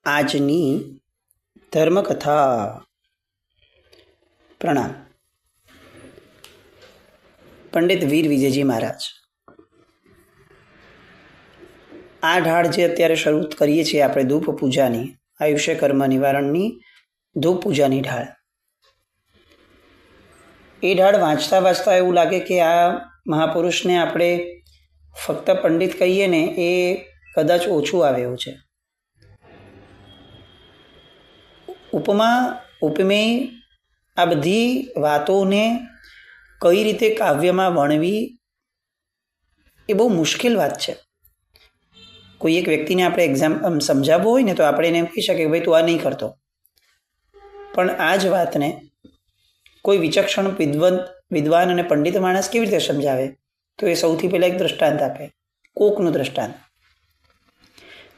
આજની ધર્મકથા. પ્રણામ. પંડિત વીર વિજયજી મહારાજ. આ ઢાળ જે અત્યારે શરૂ કરીએ છીએ આપણે ધૂપ પૂજાની, આયુષ્ય કર્મ નિવારણની ધૂપ પૂજાની ઢાળ, એ ઢાળ વાંચતા વાંચતા એવું લાગે કે આ મહાપુરુષને આપણે ફક્ત પંડિત કહીએ ને એ કદાચ ઓછું આવે એવું છે. ઉપમા ઉપમેય આ બધી વાતોને કઈ રીતે કાવ્યમાં વણવી એ બહુ મુશ્કેલ વાત છે. કોઈ એક વ્યક્તિને આપણે સમજાવવો હોય ને તો આપણે એને એમ કહી શકીએ કે ભાઈ તું આ નહીં કરતો, પણ આ જ વાતને કોઈ વિચક્ષણ વિદ્વાન અને પંડિત માણસ કેવી રીતે સમજાવે? તો એ સૌથી પહેલાં એક દ્રષ્ટાંત આપે, કોકનું દ્રષ્ટાંત,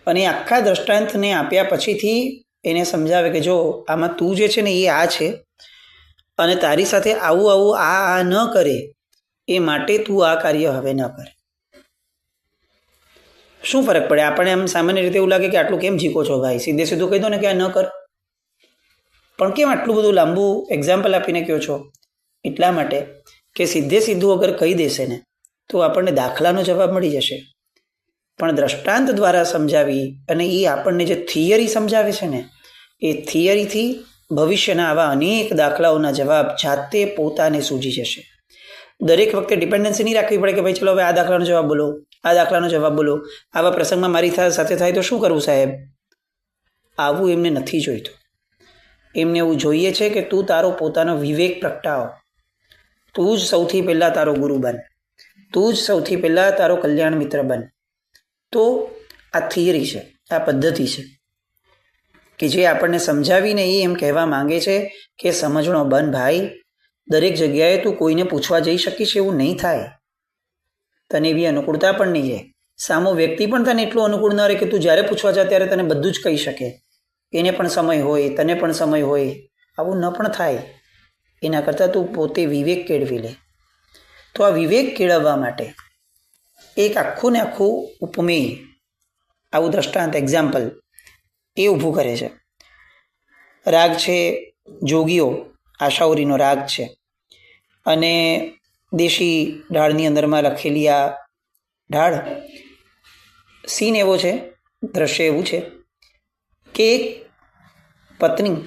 અને આખા દ્રષ્ટાંતને આપ્યા પછીથી એને સમજાવે કે જો આમાં તું જે છે ને એ આ છે, અને તારી સાથે આવું આવું આ ન કરે, એ માટે તું આ કાર્ય હવે ન કરે. શું ફરક પડે? આપણને આમ સામાન્ય રીતે એવું લાગે કે આટલું કેમ ઝીકો છો ભાઈ, સીધે સીધું કહી દો ને કે આ ન કર. પણ કેમ આટલું બધું લાંબુ એક્ઝામ્પલ આપીને કહો છો? એટલા માટે કે સીધે સીધું અગર કહી દેશે ને તો આપણને દાખલાનો જવાબ મળી જશે, પણ દ્રષ્ટાંત દ્વારા સમજાવી અને એ આપણને જે થિયરી સમજાવે છે ને એ થિયરીથી ભવિષ્યના આવા અનેક દાખલાઓના જવાબ જાતે પોતાને સૂજી જશે. દરેક વખતે ડિપેન્ડન્સી નહીં રાખવી પડે કે ભાઈ ચલો હવે આ દાખલાનો જવાબ બોલો, આ દાખલાનો જવાબ બોલો, આવા પ્રસંગમાં મારી સાથે થાય તો શું કરવું સાહેબ? આવું એમને નથી જોઈતું. એમને એવું જોઈએ છે કે તું તારો પોતાનો વિવેક પ્રગટાવ, તું જ સૌથી પહેલાં તારો ગુરુ બન, તું જ સૌથી પહેલાં તારો કલ્યાણ મિત્ર બન. તો આ થિયરી છે, આ પદ્ધતિ છે કે જે આપણને સમજાવીને એ એમ કહેવા માંગે છે કે સમજણો બન ભાઈ, દરેક જગ્યાએ તું કોઈને પૂછવા જઈ શકીશ એવું નહીં થાય. તને એવી અનુકૂળતા પણ નહીં રહે, સામો વ્યક્તિ પણ તને એટલું અનુકૂળ ન રહે કે તું જ્યારે પૂછવા જા ત્યારે તને બધું જ કહી શકે. એને પણ સમય હોય, તને પણ સમય હોય, આવું ન પણ થાય. એના કરતાં તું પોતે વિવેક કેળવી લે. તો આ વિવેક કેળવવા માટે એક આખું ને આખું ઉપમેય, આવું દ્રષ્ટાંત, એક્ઝામ્પલ એ ઊભું કરે છે. રાગ છે જોગીઓ, આશાઉરીનો રાગ છે, અને દેશી ઢાળની અંદરમાં લખેલી આ ઢાળ, સીન એવો છે, દ્રશ્ય એવું છે કે એક પત્ની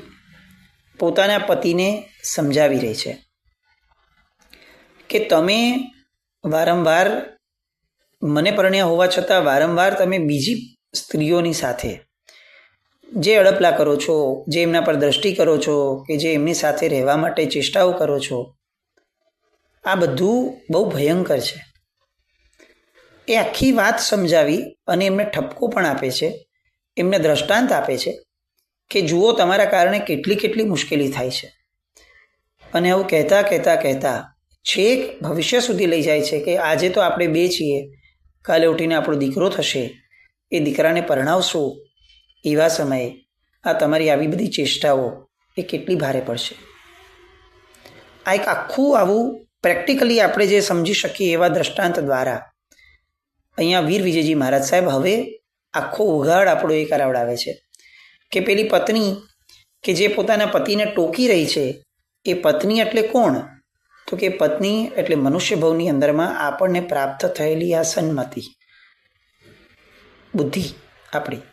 પોતાના પતિને સમજાવી રહી છે કે તમે વારંવાર, મને પરણ્યા હોવા છતાં વારંવાર તમે બીજી સ્ત્રીઓની સાથે જે અડપલા કરો છો, જે એમના પર દ્રષ્ટિ કરો છો, કે જે એમની સાથે રહેવા માટે ચેષ્ટાઓ કરો છો, આ બધું બહુ ભયંકર છે. એ આખી વાત સમજાવી અને એમને ઠપકો પણ આપે છે, એમને દ્રષ્ટાંત આપે છે કે જુઓ તમારા કારણે કેટલી કેટલી મુશ્કેલી થાય છે. અને આવું કહેતા કહેતા કહેતા છેક ભવિષ્ય સુધી લઈ જાય છે કે આજે તો આપણે બે છીએ, કાલે ઉઠીને આપણો દીકરો થશે, એ દીકરાને પરણાવશું, એવા સમયે આ તમારી આવી બધી ચેષ્ટાઓ એ કેટલી ભારે પડશે. આ એક આખું આવું પ્રેક્ટિકલી આપણે જે સમજી શકીએ એવા દ્રષ્ટાંત દ્વારા અહીંયા વીર વિજયજી મહારાજ સાહેબ હવે આખો ઉઘાડ આપણો એ કરાવડાવે છે કે પેલી પત્ની કે જે પોતાના પતિને ટોકી રહી છે, એ પત્ની એટલે કોણ? તો કે પત્ની એટલે મનુષ્ય ભવની અંદરમાં આપણને પ્રાપ્ત થયેલી આ સન્મતિ બુદ્ધિ આપણી,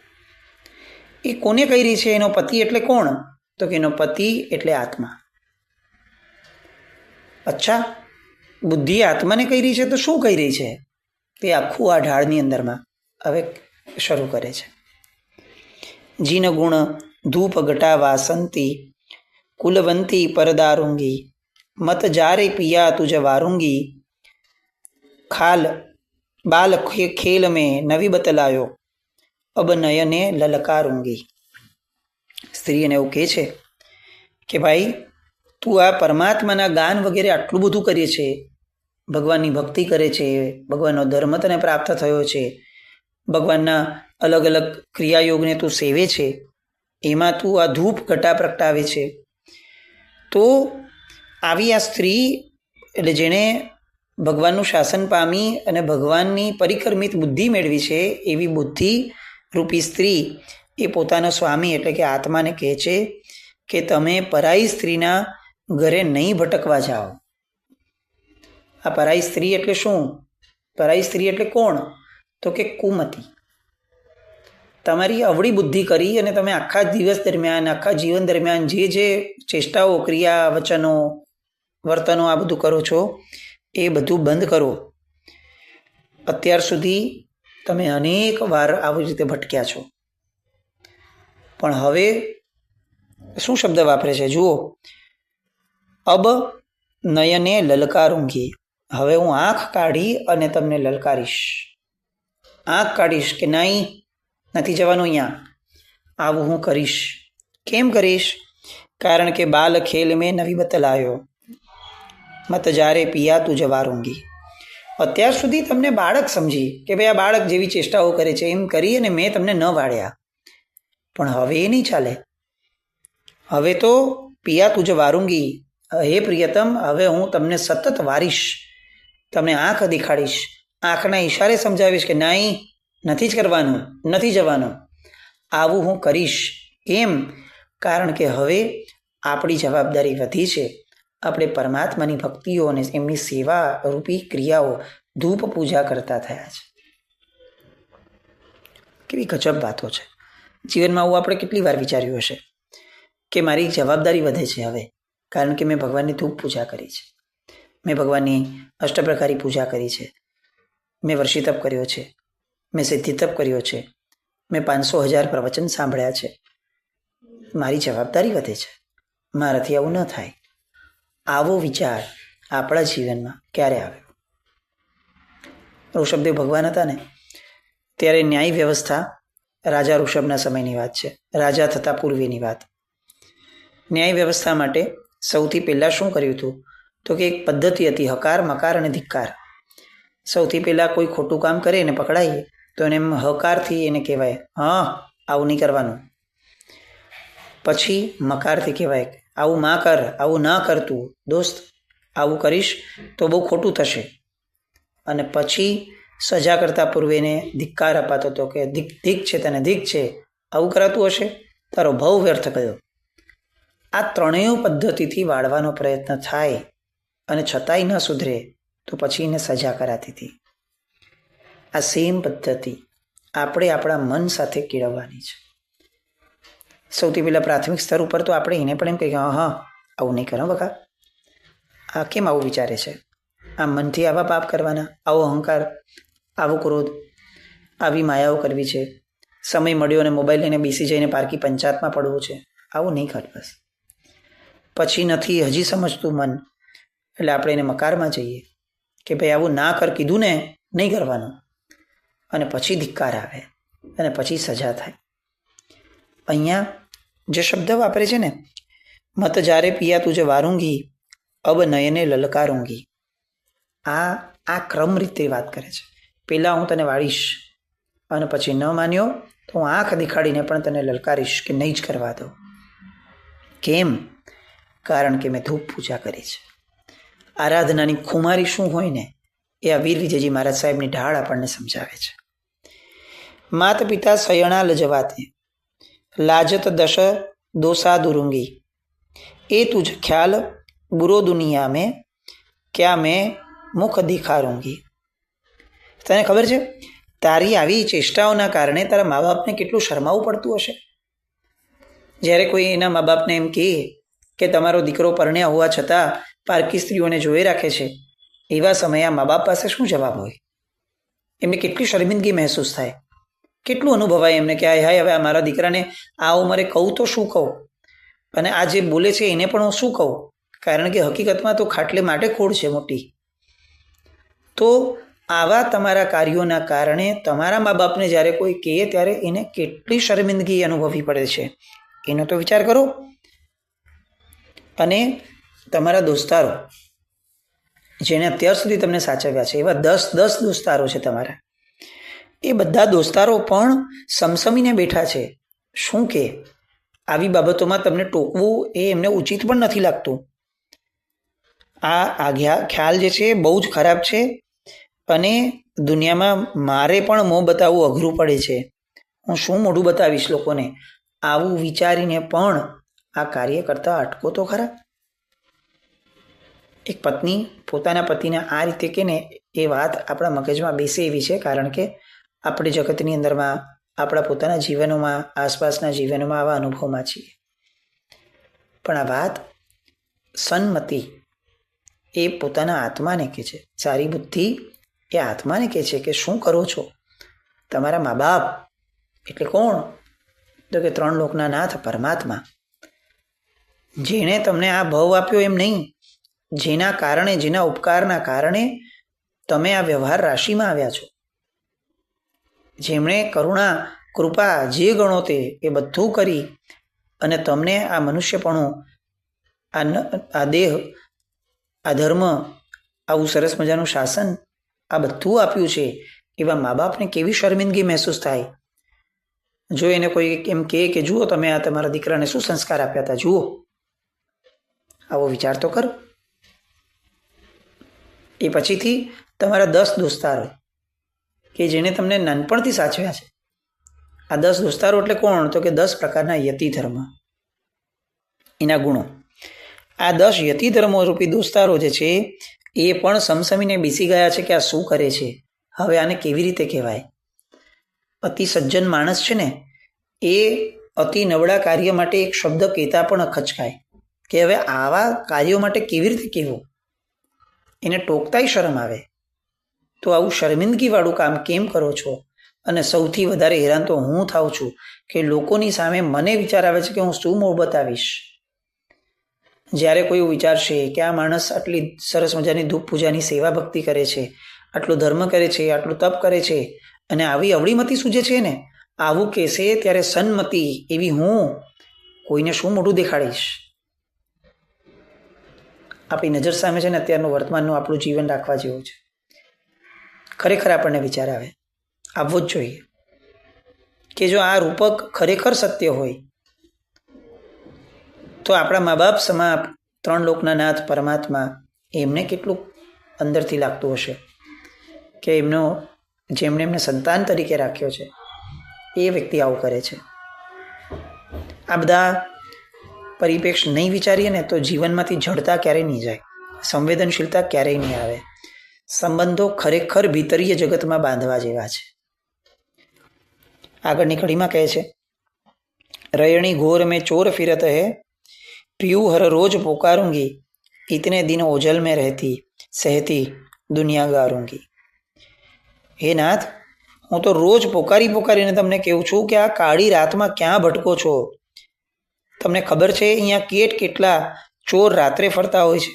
એ કોને કહી રહી છે? એનો પતિ એટલે કોણ? તો કે એનો પતિ એટલે આત્મા. અચ્છા, બુદ્ધિ આત્માને કહી રહી છે તો શું કહી રહી છે? તે આખું આ ઢાળની અંદરમાં હવે શરૂ કરે છે. જીન ગુણ ધૂપ ઘટા વાસંતી કુલવંતી પરદારુંગી મત જારે પિયા તુજ વારુંગી ખાલ બાલ ખેલ મેં નવી બતલાયો અબ નયને લલકારુંગી. સ્ત્રી એને એવું કહે છે કે ભાઈ તું આ પરમાત્માના ગાન વગેરે આટલું બધું કરે છે, ભગવાનની ભક્તિ કરે છે, ભગવાનનો ધર્મ તને પ્રાપ્ત થયો છે, ભગવાનના અલગ અલગ ક્રિયાયોગને તું સેવે છે, એમાં તું આ ધૂપ ઘટા પ્રગટાવે છે. તો આવી આ સ્ત્રી એટલે જેણે ભગવાનનું શાસન પામી અને ભગવાનની પરિક્રમિત બુદ્ધિ મેળવી છે, એવી બુદ્ધિ રૂપી સ્ત્રી એ પોતાના સ્વામી એટલે કે આત્માને કહે છે કે તમે પરાઈ સ્ત્રીના ઘરે નહીં ભટકવા જાઓ. આ પરાઈ સ્ત્રી એટલે શું? પરાઈ સ્ત્રી એટલે કોણ? તો કે કુમતી. તમારી અવળી બુદ્ધિ કરી અને તમે આખા દિવસ દરમિયાન, આખા જીવન દરમિયાન જે ચેષ્ટાઓ, ક્રિયા, વચનો, વર્તનો આ બધું કરો છો એ બધું બંધ કરો. અત્યાર સુધી તમે અનેક વાર આવી રીતે ભટક્યા છો, પણ હવે શું શબ્દ વાપરે છે જુઓ, અબ નયને લલકારુંગી. હવે હું આંખ કાઢી અને તમને લલકારીશ. આંખ કાઢીશ કે નહીં, નથી જવાનું અહીંયા, આવું હું કરીશ. કેમ કરીશ? કારણ કે બાલ ખેલ મેં નવી બતલાયો, મત જારે પિયા તું જવારુંગી. અત્યાર સુધી તમને બાળક સમજી કે ભાઈ આ બાળક જેવી ચેષ્ટાઓ કરે છે, એમ કરી અને મેં તમને ન વાળ્યા. પણ હવે એ નહીં ચાલે. હવે તો પિયા તુજ વારુંગી, હે પ્રિયતમ, હવે હું તમને સતત વારીશ, તમને આંખ દેખાડીશ, આંખના ઈશારે સમજાવીશ કે નહીં, નથી જ કરવાનું, નથી જવાનું, આવું હું કરીશ. કેમ? કારણ કે હવે આપણી જવાબદારી વધી છે. આપણે પરમાત્માની ભક્તિઓ અને એમની સેવા રૂપી ક્રિયાઓ, ધૂપ પૂજા કરતા થયા છે. કેવી ગજબ વાતો છે. જીવનમાં આવું આપણે કેટલી વાર વિચાર્યું હશે કે મારી જવાબદારી વધે છે હવે, કારણ કે મેં ભગવાનની ધૂપ પૂજા કરી છે, મેં ભગવાનની અષ્ટપ્રકારી પૂજા કરી છે, મેં વર્ષિતપ કર્યો છે, મેં સિદ્ધિતપ કર્યો છે, મેં 500,000 પ્રવચન સાંભળ્યા છે, મારી જવાબદારી વધે છે, મારાથી આવું ન થાય. આવો વિચાર આપણા જીવનમાં ક્યારે આવ્યો? ઋષભદેવ ભગવાન હતા ને, ત્યારે ન્યાય વ્યવસ્થા રાજા ઋષભના સમયની વાત છે, રાજા થતા પૂર્વેની વાત. ન્યાય વ્યવસ્થા માટે સૌથી પહેલાં શું કર્યું હતું? તો કે એક પદ્ધતિ હતી, હકાર, મકાર અને ધિક્કાર. સૌથી પહેલાં કોઈ ખોટું કામ કરે ને પકડાઈએ તો એને હકારથી એને કહેવાય, હા આવું નહીં કરવાનું. પછી મકારથી કહેવાય, આવું માં કર, આવું ના કરતું દોસ્ત, આવું કરીશ તો બહુ ખોટું થશે. અને પછી સજા કરતા પૂર્વેને ધિક્કાર અપાતો હતો કે ધીક છે તને, ધીક છે, આવું કરાતું હશે, તારો ભાવ વ્યર્થ ગયો. આ ત્રણેય પદ્ધતિથી વાળવાનો પ્રયત્ન થાય અને છતાંય ન સુધરે તો પછી એને સજા કરાતી હતી. આ સેમ પદ્ધતિ આપણે આપણા મન સાથે કેળવવાની છે. સૌથી પહેલાં પ્રાથમિક સ્તર ઉપર તો આપણે એને પણ એમ કહીએ, હા આવું નહીં કરો બકા, આ કેમ આવું વિચારે છે, આ મનથી આવા પાપ કરવાના, આવો અહંકાર, આવો ક્રોધ, આવી માયાઓ કરવી છે, સમય મળ્યો અને મોબાઈલ લઈને બેસી જઈને પારકી પંચાયતમાં પડવું છે, આવું નહીં કર બસ. પછી નથી હજી સમજતું મન, એટલે આપણે એને મકારમાં જઈએ કે ભાઈ આવું ના કર, કીધું ને નહીં કરવાનું. અને પછી ધિક્કાર આવે અને પછી સજા થાય. અહીંયા જે શબ્દ વાપરે છે ને, મત જારે પિયા તુજે વારુંગી, અબ નયને લલકારુંગી, આ ક્રમ રીતે વાત કરે છે. પહેલાં હું તને વાળીશ અને પછી ન માન્યો તો હું આંખ દેખાડીને પણ તને લલકારીશ કે નહીં જ કરવા દો. કેમ? કારણ કે મેં ધૂપ પૂજા કરી છે. આરાધનાની ખુમારી શું હોય ને એ આ વીર વિજયજી મહારાજ સાહેબની ઢાળ આપણને સમજાવે છે. માત પિતા સયણા લજવાતે, લાજત દશ દોસા દુરુંગી, એ તુજ ખ્યાલ બુરો દુનિયા મેં ક્યાં મેં મુખ દિખારુંગી. તને ખબર છે તારી આવી ચેષ્ટાઓના કારણે તારા મા બાપને કેટલું શરમાવું પડતું હશે. જ્યારે કોઈ એના મા બાપને એમ કહે કે તમારો દીકરો પરણ્યા હોવા છતાં પારકી સ્ત્રીઓને જોઈ રાખે છે, એવા સમયે આ મા બાપ પાસે શું જવાબ હોય? એમને કેટલી શર્મિંદગી મહેસૂસ થાય, કેટલું અનુભવાય એમને કે હાય હવે આ મારા દીકરાને આ ઉંમરે કહું તો શું કહું, અને આ જે બોલે છે એને પણ હું શું કહું, કારણ કે હકીકતમાં તો ખાટલે માટે ખોડ છે મોટી. તો આવા તમારા કાર્યોના કારણે તમારા મા બાપને જ્યારે કોઈ કહે ત્યારે એને કેટલી શર્મિંદગી અનુભવવી પડે છે, એનો તો વિચાર કરો. અને તમારા દોસ્તારો જેને અત્યાર સુધી તમને સાચવ્યા છે, એવા 10 દોસ્તારો છે તમારા, એ બધા દોસ્તારો પણ સમસમીને બેઠા છે. શું કે આવી બાબતોમાં તમને ટોકવું એ એમને ઉચિત પણ નથી લાગતું. આ ખ્યાલ જે છે બહુ જ ખરાબ છે અને દુનિયામાં મારે પણ મોં બતાવવું અઘરું પડે છે. હું શું મોઢું બતાવીશ લોકોને, આવું વિચારીને પણ આ કાર્ય કરતા અટકો તો ખરા. એક પત્ની પોતાના પતિને આ રીતે કે ને એ વાત આપણા મગજમાં બેસે એવી છે, કારણ કે આપણે જગતની અંદરમાં આપણા પોતાના જીવનોમાં આસપાસના જીવનોમાં આવા અનુભવમાં છીએ. પણ આ વાત સન્મતિ એ પોતાના આત્માને કહે છે, સારી બુદ્ધિ એ આત્માને કહે છે કે શું કરો છો. તમારા મા બાપ એટલે કોણ? તો કે 3 લોકના નાથ પરમાત્મા, જેણે તમને આ ભવ આપ્યો એમ નહીં, જેના કારણે, જેના ઉપકારના કારણે તમે આ વ્યવહાર રાશિમાં આવ્યા છો, જેમણે કરુણા કૃપા જે ગણો તે એ બધું કરી અને તમને આ મનુષ્યપણું, આ દેહ, આ ધર્મ, આવું સરસ મજાનું શાસન, આ બધું આપ્યું છે. એવા મા બાપને કેવી શર્મિંદગી મહેસૂસ થાય જો એને કોઈ એમ કહે કે જુઓ તમે આ તમારા દીકરાને શું સંસ્કાર આપ્યા હતા, જુઓ. આવો વિચાર તો કરો. એ પછીથી તમારા 10 દોસ્તારો કે જેને તમને નાનપણથી સાચવ્યા છે. આ 10 દોસ્તારો એટલે કોણ? તો કે 10 પ્રકારના યતિ ધર્મ, એના ગુણો. આ 10 યતિ ધર્મો રૂપી દોસ્તારો જે છે એ પણ સમસમીને બેસી ગયા છે કે આ શું કરે છે, હવે આને કેવી રીતે કહેવાય. અતિ સજ્જન માણસ છે ને એ અતિ નબળા કાર્ય માટે એક શબ્દ કહેતા પણ ખચકાય કે હવે આવા કાર્યો માટે કેવી રીતે કહેવું, એને ટોકતાય શરમ આવે. તો આવું શર્મિંદગીવાળું કામ કેમ કરો છો? અને સૌથી વધારે હેરાન તો હું થાઉં છું કે લોકોની સામે મને વિચાર આવે છે કે હું શું મોં બતાવીશ. જ્યારે કોઈ વિચારશે કે આ માણસ આટલી સરસ મજાની ધૂપ પૂજાની સેવા ભક્તિ કરે છે, આટલું ધર્મ કરે છે, આટલું તપ કરે છે, અને આવી અવળીમતી સૂજે છે ને, આવું કહેશે, ત્યારે સન્મતિ એવી હું કોઈને શું મોઢું દેખાડીશ. આપણી નજર સામે છે ને અત્યારનું વર્તમાનનું આપણું જીવન રાખવા જેવું છે. ખરેખર આપણને વિચાર આવે, આવવો જ જોઈએ કે જો આ રૂપક ખરેખર સત્ય હોય તો આપણા મા બાપ સમા 3 લોકના નાથ પરમાત્મા એમને કેટલું અંદરથી લાગતું હશે કે જેમણે એમને સંતાન તરીકે રાખ્યો છે એ વ્યક્તિ આવું કરે છે. આ બધા પરિપ્રેક્ષ નહીં વિચારીએ ને તો જીવનમાંથી જડતા ક્યારેય નહીં જાય, સંવેદનશીલતા ક્યારેય નહીં આવે. સંબંધો ખરેખર ભીતરીય જગતમાં બાંધવા જેવા છે. આગળની કડીમાં કહે છે, રયણી ઘોર મેં ચોર ફિરત હૈ, પિયું હર રોજ પોકાरूंगी, इतने दिन ओझल में रहती सहती दुनिया गारूंगी. હે નાથ, હું તો રોજ પોકારીને તમને કહું છું કે આ કાળી રાતમાં ક્યાં ભટકો છો? તમને ખબર છે અહીંયા કેટલા ચોર રાત્રે ફરતા હોય છે?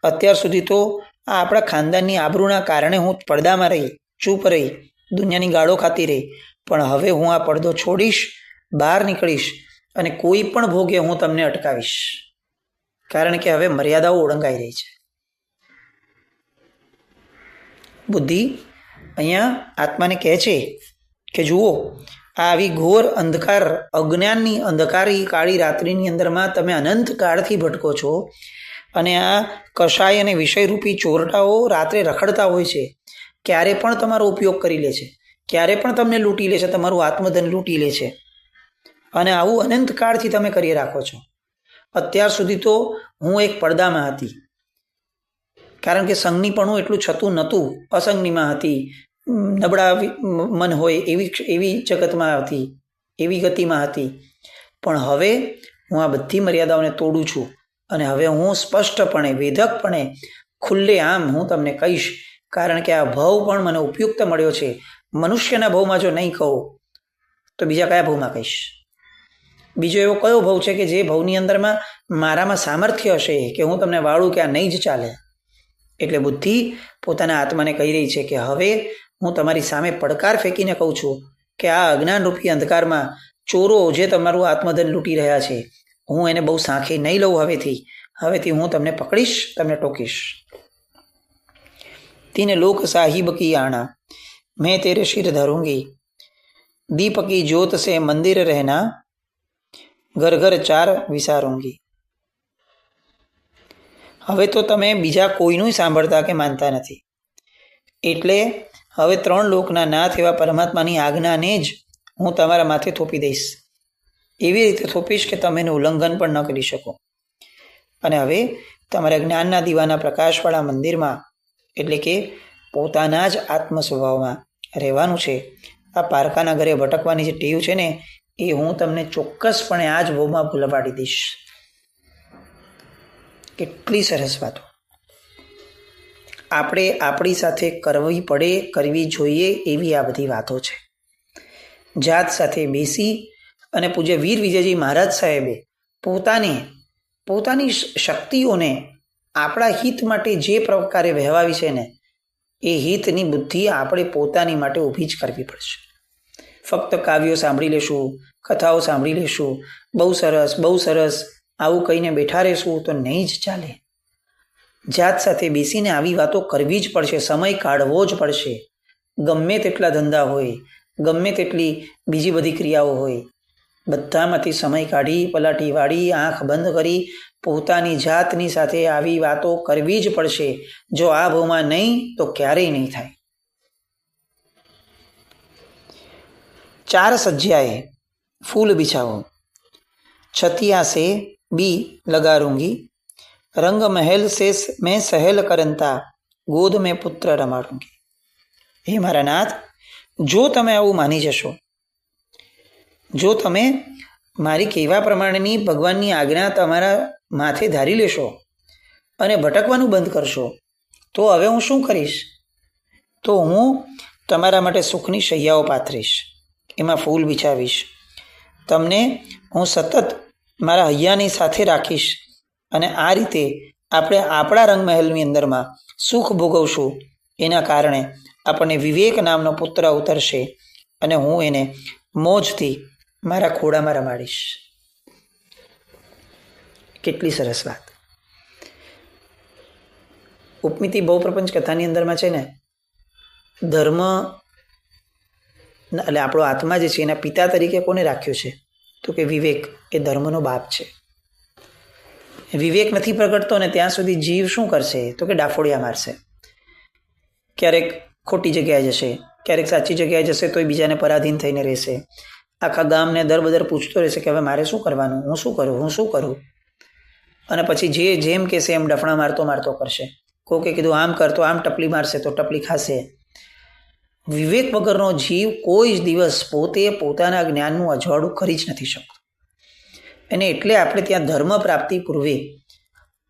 અત્યાર સુધી તો આ આપણા ખાનદાનની આબરૂના કારણે હું પડદામાં રહી, ચૂપ રહી, દુનિયાની ગાળો ખાતી રહી, પણ હવે હું આ પડદો છોડીશ, બહાર નીકળીશ અને કોઈ પણ ભોગે હું તમને અટકાવીશ, કારણ કે હવે મર્યાદાઓ ઓળંગાઈ રહી છે. બુદ્ધિ અહીંયા આત્માને કહે છે કે જુઓ, આ આવી ઘોર અંધકાર, અજ્ઞાનની અંધકારી કાળી રાત્રિની અંદરમાં તમે અનંત કાળથી ભટકો છો અને આ કષાય અને વિષયરૂપી ચોરટાઓ રાત્રે રખડતા હોય છે, ક્યારે પણ તમારો ઉપયોગ કરી લે છે, ક્યારે પણ તમને લૂંટી લે છે, તમારું આત્મધન લૂંટી લે છે, અને આવું અનંત કાળથી તમે કરી રાખો છો. અત્યાર સુધી તો હું એક પડદામાં હતી, કારણ કે સંગનીપણું એટલું છતું નહોતું, અસંગનીમાં હતી, નબળા મન હોય એવી જગતમાં હતી, એવી ગતિમાં હતી. પણ હવે હું આ બધી મર્યાદાઓને તોડું છું અને હવે હું સ્પષ્ટપણે, વેધકપણે, ખુલ્લે આમ હું તમને કહીશ, કારણ કે આ ભાવ પણ મને ઉપયુક્ત મળ્યો છે. મનુષ્યના ભાવમાં જો નહીં કહું તો બીજા કયા ભાવમાં કહીશ? બીજો એવો કયો ભાવ છે કે જે ભાવની અંદરમાં મારામાં સામર્થ્ય હશે કે હું તમને વાળું કે આ નહીં જ ચાલે? એટલે બુદ્ધિ પોતાના આત્માને કહી રહી છે કે હવે હું તમારી સામે પડકાર ફેંકીને કહું છું કે આ અજ્ઞાનરૂપી અંધકારમાં ચોરો જે તમારું આત્મધન લૂંટી રહ્યા છે, હું એને બહુ સાંખી નહીં લઉં. હવેથી હું તમને પકડીશ, તમને ટોકીશ. તીન લોક સાહિબ કી આણા, મેં તેરે શિર ધरूंगी, દીપકી જ્યોત સે મંદિર રહેના, ઘર ઘર ચાર વિસાरूंगी. હવે તો તમે બીજા કોઈનું સાંભળતા કે માનતા નથી, એટલે હવે 3 લોકના નાથ એવા પરમાત્માની આજ્ઞાને જ હું તમારા માથે થોપી દઈશ. એવી રીતે થોપીશ કે તમે એનું ઉલ્લંઘન પણ ન કરી શકો. અને હવે તમારા જ્ઞાનના દીવાના પ્રકાશવાળા મંદિરમાં એટલે કે પોતાના જ આત્મ સ્વભાવમાં રહેવાનું છે. આ પારકાના ઘરે ભટકવાની જે ટેવ છે ને એ હું તમને ચોક્કસપણે આ જ ભાવમાં ભૂલવાડી દઈશ. કેટલી સરસ વાતો આપણે આપણી સાથે કરવી જોઈએ એવી આ બધી વાતો છે. જાત સાથે બેસી અને પૂજ્ય વીર વિજયજી મહારાજ સાહેબે પોતાની શક્તિઓને આપણા હિત માટે જે પ્રકારે વહેવાવી છે ને એ હિતની બુદ્ધિ આપણે પોતાની માટે ઊભી જ કરવી પડશે. ફક્ત કાવ્યો સાંભળી લેશું, કથાઓ સાંભળી લેશું, બહુ સરસ આવું કહીને બેઠા રહેશું તો નહીં જ ચાલે. જાત સાથે બેસીને આવી વાતો કરવી જ પડશે. સમય કાઢવો જ પડશે. ગમે તેટલા ધંધા હોય, ગમે તેટલી બીજી બધી ક્રિયાઓ હોય, બધામાંથી સમય કાઢી પલાઠી વાળી આંખ બંધ કરી પોતાની જાતની સાથે આવી વાતો કરવી જ પડશે. જો આ ભાવમાં નહીં તો ક્યારેય નહીં થાય. 4 સજ્જાએ फूल बिछाओ, छतिया से बी लगारूंगी, रंग महल से मैं सहल करंता, गोद में पुत्र रमाड़ूंगी. હે મારા નાથ, જો તમે આવું માની જશો, જો તમે મારી કહેવા પ્રમાણેની ભગવાનની આજ્ઞા તમારા માથે ધારી લેશો અને ભટકવાનું બંધ કરશો તો હવે હું શું કરીશ? તો હું તમારા માટે સુખની શૈયાઓ પાથરીશ, એમાં ફૂલ બિછાવીશ, તમને હું સતત મારા હૈયાની સાથે રાખીશ અને આ રીતે આપણે આપણા રંગમહેલની અંદરમાં સુખ ભોગવશું. એના કારણે આપણને વિવેક નામનો પુત્ર ઉતરશે અને હું એને મોજથી મારા ખોળામાં રમાડીશ. કેટલી સરસ વાત. ઉપમિતિ બહુ પ્રપંચ કથાની અંદરમાં છે ને, ધર્મ એટલે આપણો આત્મા જે છે એના પિતા તરીકે કોને રાખ્યો છે? તો કે વિવેક એ ધર્મનો બાપ છે. વિવેક નથી પ્રગટતો ને ત્યાં સુધી જીવ શું કરશે? તો કે ડાફોડિયા મારશે. ક્યારેક ખોટી જગ્યાએ જશે, ક્યારેક સાચી જગ્યાએ જશે તો બીજાને પરાધીન થઈને રહેશે. આખા ગામને દરબદર પૂછતો રહેશે કે હવે મારે શું કરવાનું, હું શું કરું. અને પછી જે જેમ કહેશે એમ ડફણા મારતો કરશે. કોકે કીધું આમ કર તો આમ ટપલી મારશે તો ટપલી ખાશે. વિવેક વગરનો જીવ કોઈ જ દિવસ પોતાના જ્ઞાનનું અજવાળું કરી જ નથી શકતો. અને એટલે આપણે ત્યાં ધર્મ પ્રાપ્તિ પૂર્વે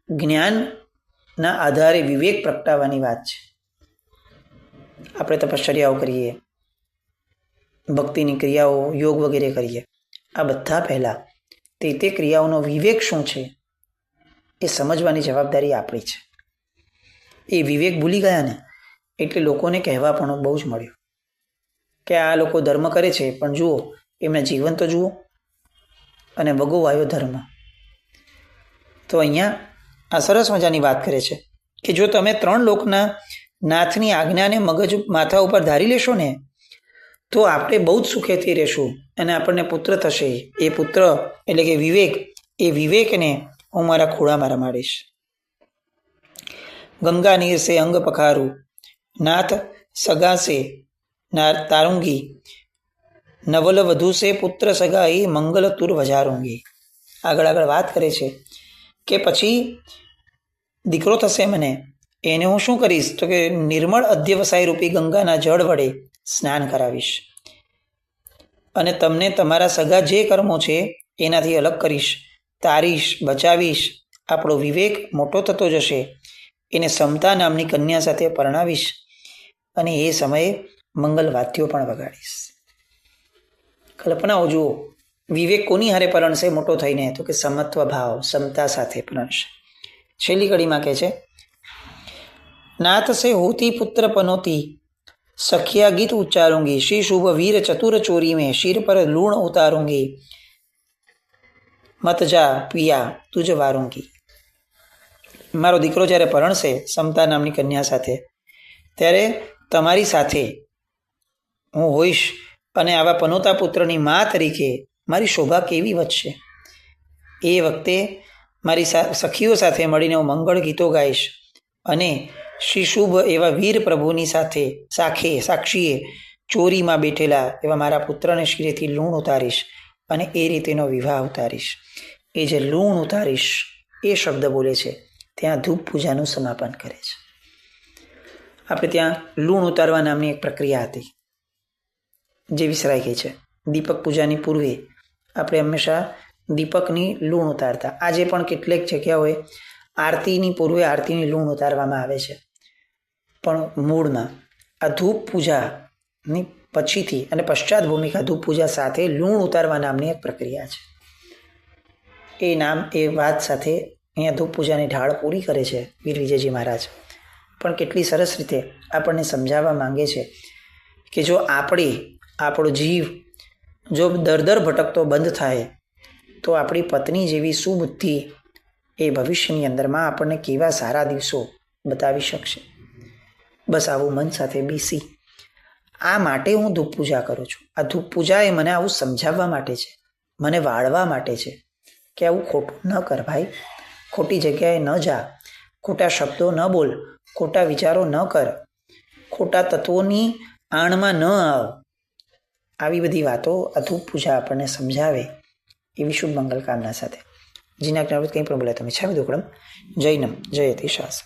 જ્ઞાનના આધારે વિવેક પ્રગટાવવાની વાત છે. આપણે તપશ્ચર્યાઓ કરીએ, ભક્તિની ક્રિયાઓ, યોગ વગેરે કરીએ, આ બધા પહેલાં તે ક્રિયાઓનો વિવેક શું છે એ સમજવાની જવાબદારી આપણી છે. એ વિવેક ભૂલી ગયા ને એટલે લોકોને કહેવા પણ બહુ જ મળ્યું કે આ લોકો ધર્મ કરે છે પણ જુઓ એમના જીવન તો જુઓ અને ભોગવાયો ધર્મ. તો અહીંયા આ સરસ મજાની વાત કરે છે કે જો તમે 3 લોકના નાથની આજ્ઞાને મગજ માથા ઉપર ધારી લેશો ને તો આપણે બહુ જ સુખેથી રહેશું અને આપણને પુત્ર થશે. એ પુત્ર એટલે કે વિવેક, એ વિવેકને હું મારા ખોળામાં રમાડીશ. ગંગા નીર સે અંગ પખારું, નાથ સગા સે તારુંગી, નવલ વધુ સે પુત્ર સગાઈ, મંગલ તુર વજારુંગી. આગળ વાત કરે છે કે પછી દીકરો થશે મને, એને હું શું કરીશ? તો કે નિર્મળ અધ્યવસાય રૂપી ગંગાના જળ વડે સ્નાન કરાવીશ અને તમને તમારા સગા જે કર્મો છે એનાથી અલગ કરીશ, તારીશ, બચાવીશ. આપણો વિવેક મોટો થતો જશે, એને સમતા નામની કન્યા સાથે પરણાવીશ અને એ સમયે મંગલ વાદ્યો પણ વગાડીશ. કલ્પનાઓ જુઓ, વિવેક કોની હારે પરણશે મોટો થઈને? તો કે સમત્વ ભાવ, સમતા સાથે પરણશે. છેલ્લી કડીમાં કહે છે, नाथ से होती पुत्र पनोती, सखिया गीत उच्चारूंगी, श्री शुभ वीर चतुर चोरी में शीर पर लूण उतारूंगी, मत जा पिया तुझ वारूंगी. મારો દીકરો જ્યારે પરણશે સમતા નામની કન્યા સાથે, ત્યારે તમારી સાથે હું હોઈશ અને આવા પનોતા પુત્રની મા તરીકે મારી શોભા કેવી વધશે. એ વખતે મારી સખીઓ સાથે મળીને હું મંગળ ગીતો ગાઈશ અને શ્રી શુભ એવા વીર પ્રભુની સાથે સાક્ષીએ ચોરીમાં બેઠેલા એવા મારા પુત્રને શિરેથી લૂણ ઉતારીશ અને એ રીતેનો વિવાહ ઉતારીશ. એ જે લૂણ ઉતારીશ એ શબ્દ બોલે છે ત્યાં ધૂપ પૂજાનું સમાપન કરે છે. આપણે ત્યાં લૂણ ઉતારવા નામની એક પ્રક્રિયા હતી જે વિસરાઈ ગઈ છે. દીપક પૂજાની પૂર્વે આપણે હંમેશા દીપકની લૂણ ઉતારતા. આજે પણ કેટલીક જગ્યાઓએ આરતીની પૂર્વે આરતીની લૂણ ઉતારવામાં આવે છે, પણ મૂળમાં આ ધૂપ પૂજાની પછીથી અને પશ્ચાત ભૂમિકા ધૂપ પૂજા સાથે લૂણ ઉતારવા નામની એક પ્રક્રિયા છે. એ નામ એ વાત સાથે અહીંયા ધૂપ પૂજાની ઢાળ પૂરી કરે છે વીર વિજયજી મહારાજ. પણ કેટલી સરસ રીતે આપણને સમજાવવા માંગે છે કે જો આપણો જીવ જો દર ભટકતો બંધ થાય તો આપણી પત્ની જેવી સુબુદ્ધિ એ ભવિષ્યની અંદરમાં આપણને કેવા સારા દિવસો બતાવી શકશે. બસ આવું મન સાથે બેસી આ માટે હું ધૂપ પૂજા કરું છું. આ ધૂપ પૂજા એ મને આવું સમજાવવા માટે છે, મને વાળવા માટે છે કે આવું ખોટું ન કર ભાઈ, ખોટી જગ્યાએ ન જા, ખોટા શબ્દો ન બોલ, ખોટા વિચારો ન કર, ખોટા તત્વોની આણમાં ન આવ. આવી બધી વાતો આ ધૂપ પૂજા આપણને સમજાવે એવી શુભ મંગલ કામના સાથે જીના કંઈ પણ બોલે તમે છાવી દોકડમ. જૈનમ જયતિ શાસ્ત્ર.